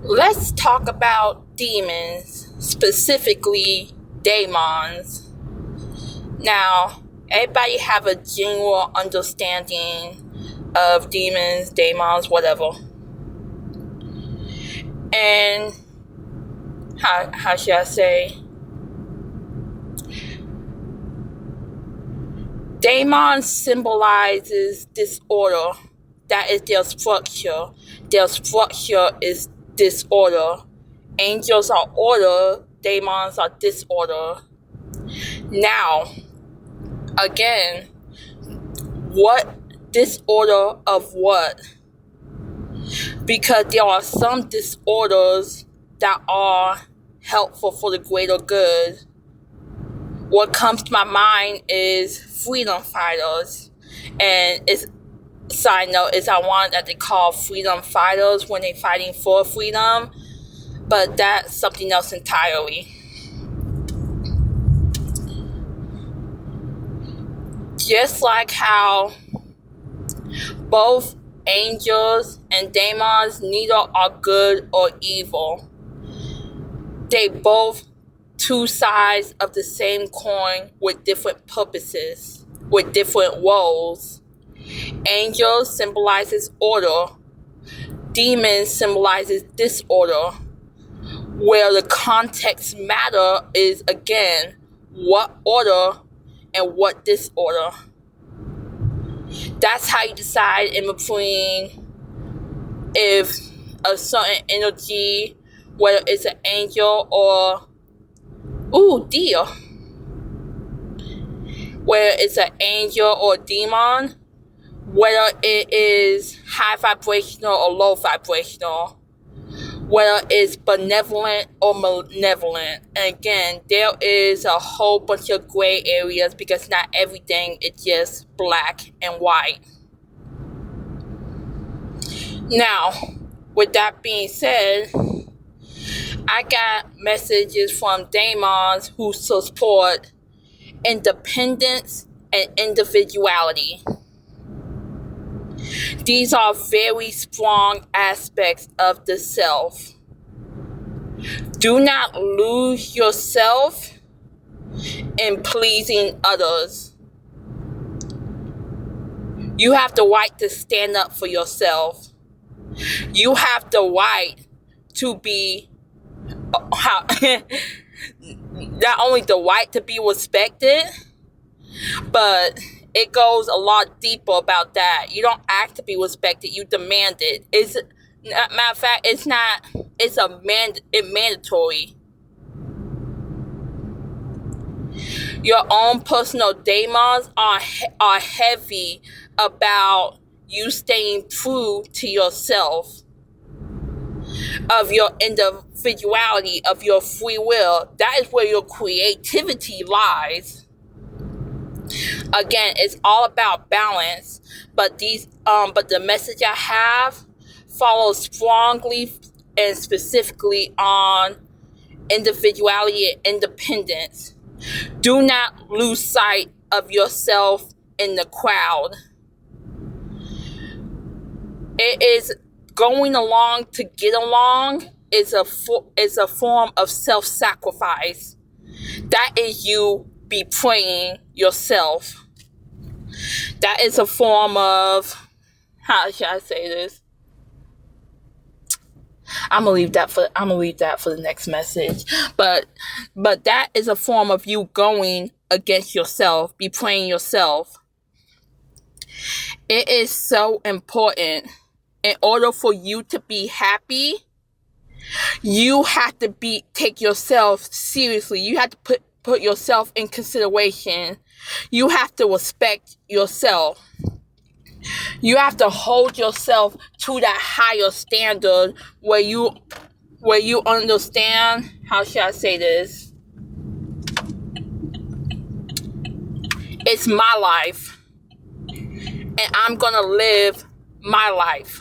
Let's talk about demons, specifically Daemons. Now, everybody have a general understanding of demons, Daemons, whatever. And how should I say? Daemons symbolizes disorder. That is their structure. Their structure is disorder. Angels are order, demons are disorder. Now, again, what disorder of what? Because there are some disorders that are helpful for the greater good. What comes to my mind is freedom fighters. And it's side note is I want that they call freedom fighters when they're fighting for freedom, but that's something else entirely. Just like how both angels and demons neither are good or evil. They both two sides of the same coin with different purposes, with different roles. Angels symbolizes order. Demons symbolizes disorder. Where the context matter is, again, what order and what disorder. That's how you decide in between if a certain energy, whether it's an angel or, whether it's an angel or a demon, whether it is high vibrational or low vibrational, whether it's benevolent or malevolent. And again, there is a whole bunch of gray areas because not everything is just black and white. Now, with that being said, I got messages from demons who support independence and individuality. These are very strong aspects of the self. Do not lose yourself in pleasing others. You have the right to stand up for yourself. You have the right to be, not only the right to be respected, but it goes a lot deeper about that. You don't ask to be respected, you demand it. Matter of fact, it's mandatory. Your own personal demons are heavy about you staying true to yourself, of your individuality, of your free will. That is where your creativity lies. Again, it's all about balance, but the message I have follows strongly and specifically on individuality and independence. Do not lose sight of yourself in the crowd. It is going along to get along is a form of self-sacrifice. That is you betraying yourself. That is a form of, how should I say this? I'm gonna leave that for the next message. But that is a form of you going against yourself, betraying yourself. It is so important. In order for you to be happy, you have to take yourself seriously. You have to put yourself in consideration. You have to respect yourself. You have to hold yourself to that higher standard where you understand, how should I say this? It's my life. And I'm gonna live my life.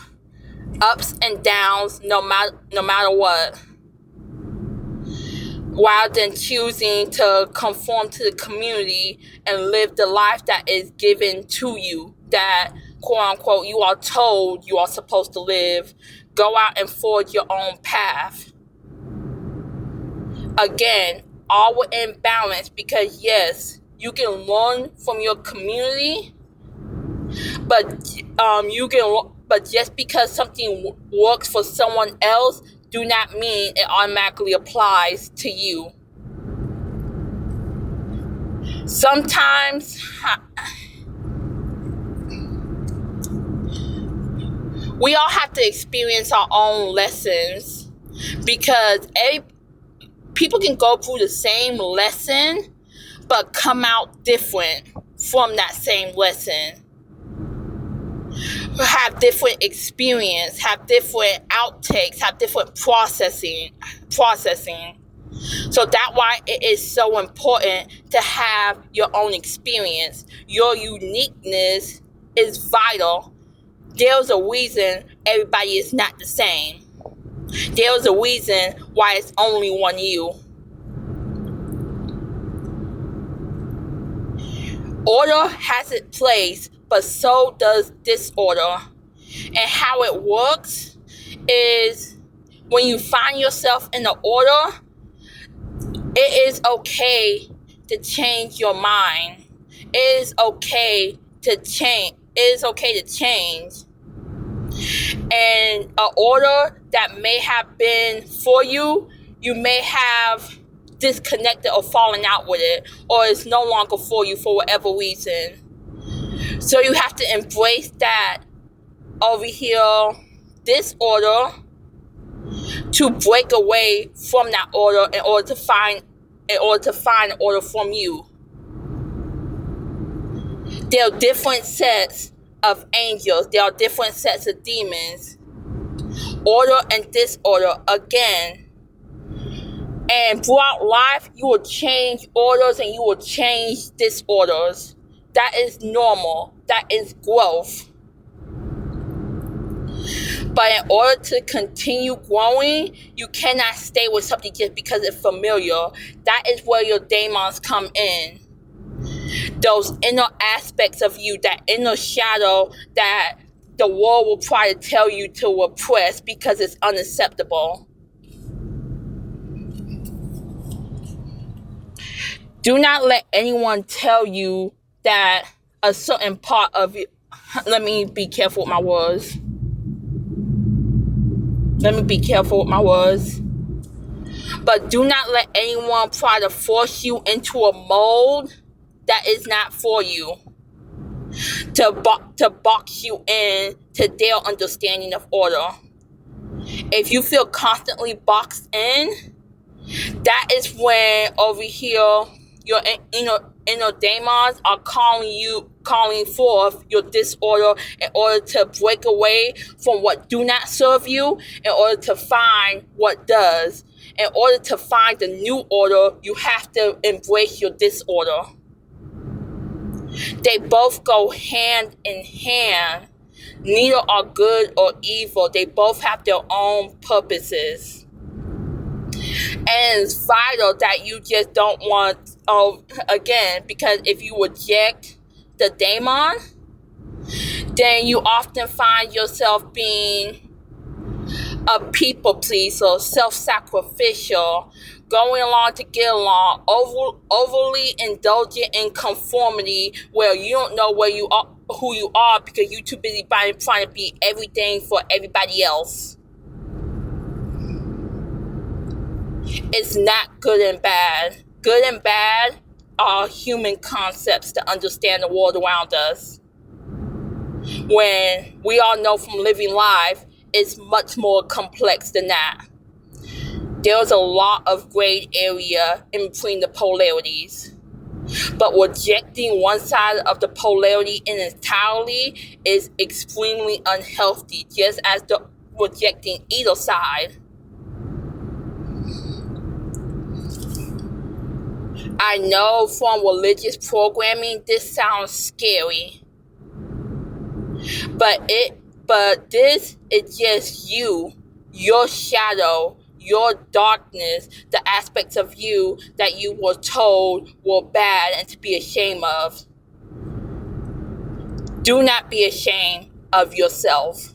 Ups and downs, no matter what. Rather than choosing to conform to the community and live the life that is given to you, that quote unquote, you are told you are supposed to live. Go out and forge your own path. Again, all within balance, because yes, you can learn from your community, but just because something works for someone else, do not mean it automatically applies to you. Sometimes we all have to experience our own lessons, because people can go through the same lesson but come out different from that same lesson. Have different experience, have different outtakes, have different processing. So that's why it is so important to have your own experience. Your uniqueness is vital. There's a reason everybody is not the same. There's a reason why it's only one you. Order has its place, but so does disorder. And how it works is, when you find yourself in the order, it is okay to change your mind. It is okay to change. It is okay to change. And an order that may have been for you, you may have disconnected or fallen out with it, or it's no longer for you for whatever reason. So you have to embrace that over here, this order, to break away from that order in order to find order from you. There are different sets of angels. There are different sets of demons. Order and disorder, again. And throughout life, you will change orders and you will change disorders. That is normal. That is growth. But in order to continue growing, you cannot stay with something just because it's familiar. That is where your Daemons come in. Those inner aspects of you, that inner shadow that the world will try to tell you to repress because it's unacceptable. Do not let anyone tell you that a certain part of you... Let me be careful with my words. But do not let anyone try to force you into a mold that is not for you. To box you in to their understanding of order. If you feel constantly boxed in, that is when over here your inner Daemons are calling forth your disorder in order to break away from what do not serve you, in order to find what does. In order to find the new order, you have to embrace your disorder. They both go hand in hand. Neither are good or evil. They both have their own purposes. And it's vital that you just don't want, again, because if you reject the Daemon, then you often find yourself being a people pleaser, self-sacrificial, going along to get along, overly indulgent in conformity, where you don't know where you are, who you are, because you're too busy trying to be everything for everybody else. It's not good and bad. Good and bad are human concepts to understand the world around us. When we all know from living life, it's much more complex than that. There's a lot of gray area in between the polarities. But rejecting one side of the polarity in entirety is extremely unhealthy, just as rejecting either side. I know from religious programming this sounds scary. But this is just you, your shadow, your darkness, the aspects of you that you were told were bad and to be ashamed of. Do not be ashamed of yourself.